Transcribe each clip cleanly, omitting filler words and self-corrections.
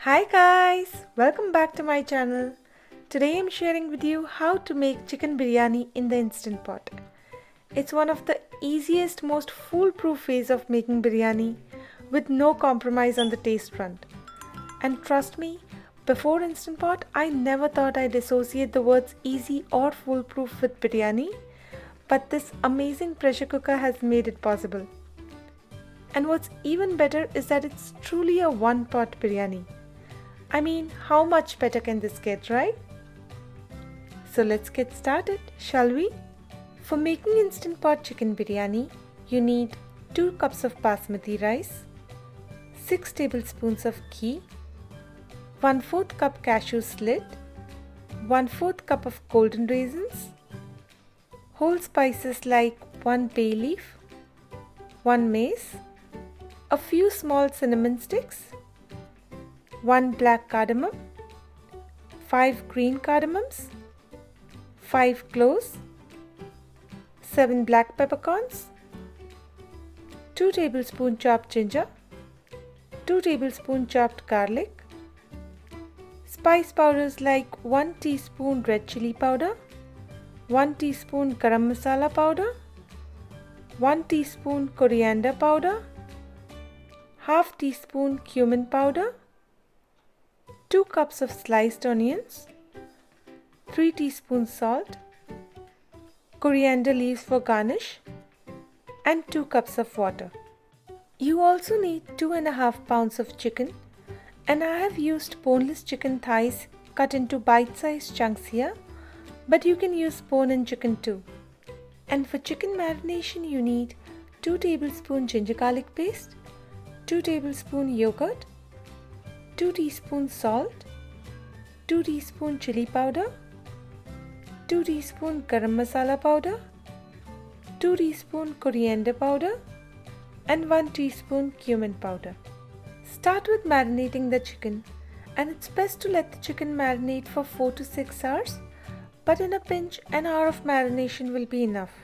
Hi guys, welcome back to my channel. Today I'm sharing with you how to make chicken biryani in the Instant Pot. It's one of the easiest, most foolproof ways of making biryani with no compromise on the taste front. And trust me, before Instant Pot, I never thought I'd associate the words easy or foolproof with biryani, but this amazing pressure cooker has made it possible. And what's even better is that it's truly a one-pot biryani. I mean, how much better can this get, right? So let's get started, shall we? For making Instant Pot chicken biryani, you need 2 cups of basmati rice, 6 tablespoons of ghee, 1/4 cup cashew slit, 1/4 cup of golden raisins, whole spices like 1 bay leaf, 1 mace, a few small cinnamon sticks, 1 black cardamom, 5 green cardamoms, 5 cloves, 7 black peppercorns, 2 tablespoons chopped ginger, 2 tablespoons chopped garlic, spice powders like 1 teaspoon red chili powder, 1 teaspoon garam masala powder, 1 teaspoon coriander powder, half teaspoon cumin powder, 2 cups of sliced onions, 3 teaspoons salt, coriander leaves for garnish, and 2 cups of water. You also need 2.5 pounds of chicken, and I have used boneless chicken thighs cut into bite-sized chunks here, but you can use bone-in chicken too. And for chicken marination you need 2 tablespoon ginger garlic paste, 2 tablespoon yogurt, 2 teaspoons salt, 2 teaspoon chili powder, 2 teaspoon garam masala powder, 2 teaspoon coriander powder, and 1 teaspoon cumin powder. Start with marinating the chicken, and it's best to let the chicken marinate for 4 to 6 hours, but in a pinch an hour of marination will be enough.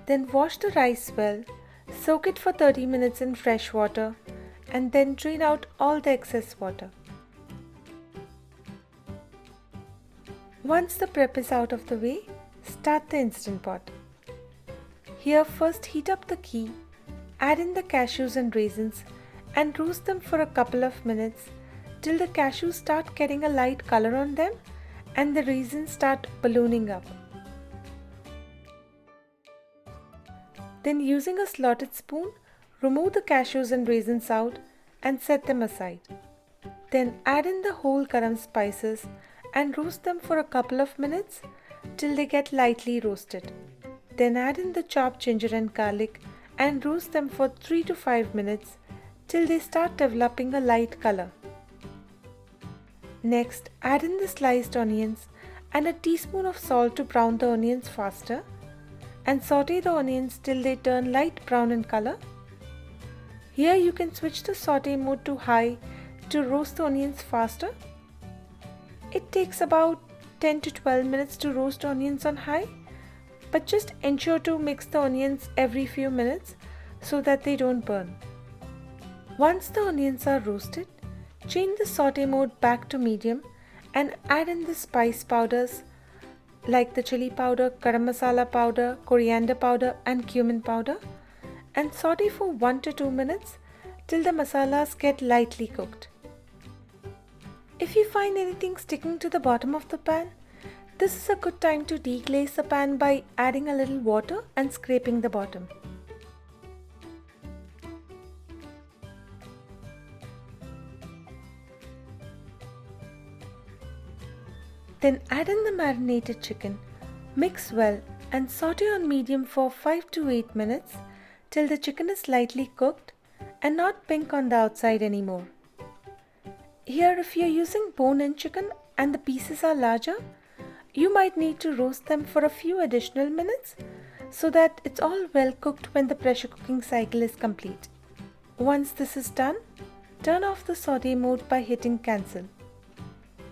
Then wash the rice well, soak it for 30 minutes in fresh water, and then drain out all the excess water. Once the prep is out of the way, start the Instant Pot. Here first heat up the ghee, add in the cashews and raisins, and roast them for a couple of minutes till the cashews start getting a light color on them and the raisins start ballooning up. Then using a slotted spoon, remove the cashews and raisins out and set them aside. Then add in the whole garam spices and roast them for a couple of minutes till they get lightly roasted. Then add in the chopped ginger and garlic and roast them for 3 to 5 minutes till they start developing a light color. Next, add in the sliced onions and a teaspoon of salt to brown the onions faster, and saute the onions till they turn light brown in color. Here you can switch the saute mode to high to roast the onions faster. It takes about 10 to 12 minutes to roast onions on high, but just ensure to mix the onions every few minutes so that they don't burn. Once the onions are roasted, change the saute mode back to medium and add in the spice powders like the chili powder, garam masala powder, coriander powder and cumin powder, and saute for 1 to 2 minutes till the masalas get lightly cooked. If you find anything sticking to the bottom of the pan, this is a good time to deglaze the pan by adding a little water and scraping the bottom. Then add in the marinated chicken, mix well and saute on medium for 5 to 8 minutes till the chicken is lightly cooked and not pink on the outside anymore. Here if you are using bone-in chicken and the pieces are larger, you might need to roast them for a few additional minutes so that it's all well cooked when the pressure cooking cycle is complete. Once this is done, turn off the saute mode by hitting cancel.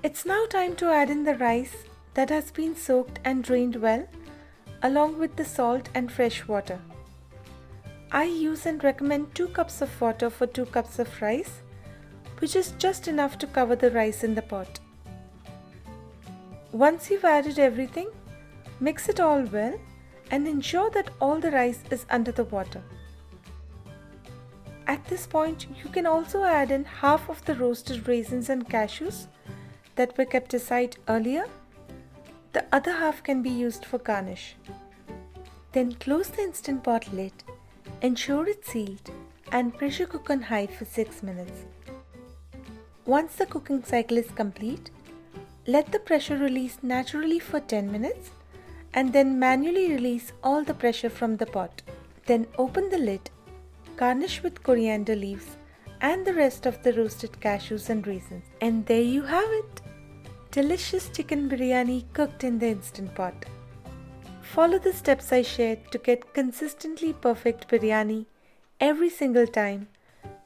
It's now time to add in the rice that has been soaked and drained well, along with the salt and fresh water. I use and recommend 2 cups of water for 2 cups of rice, which is just enough to cover the rice in the pot. Once you've added everything, mix it all well and ensure that all the rice is under the water. At this point, you can also add in half of the roasted raisins and cashews that were kept aside earlier. The other half can be used for garnish. Then close the Instant Pot lid, ensure it's sealed, and pressure cook on high for 6 minutes. Once the cooking cycle is complete, let the pressure release naturally for 10 minutes and then manually release all the pressure from the pot. Then open the lid, garnish with coriander leaves and the rest of the roasted cashews and raisins. And there you have it! Delicious chicken biryani cooked in the Instant Pot. Follow the steps I shared to get consistently perfect biryani every single time.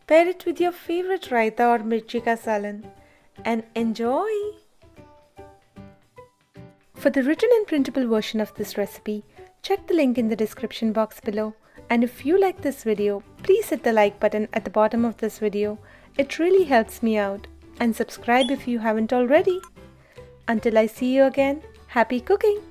Pair it with your favorite raita or mirchi ka salan and enjoy! For the written and printable version of this recipe, check the link in the description box below. And if you like this video, please hit the like button at the bottom of this video. It really helps me out. And subscribe if you haven't already. Until I see you again, happy cooking!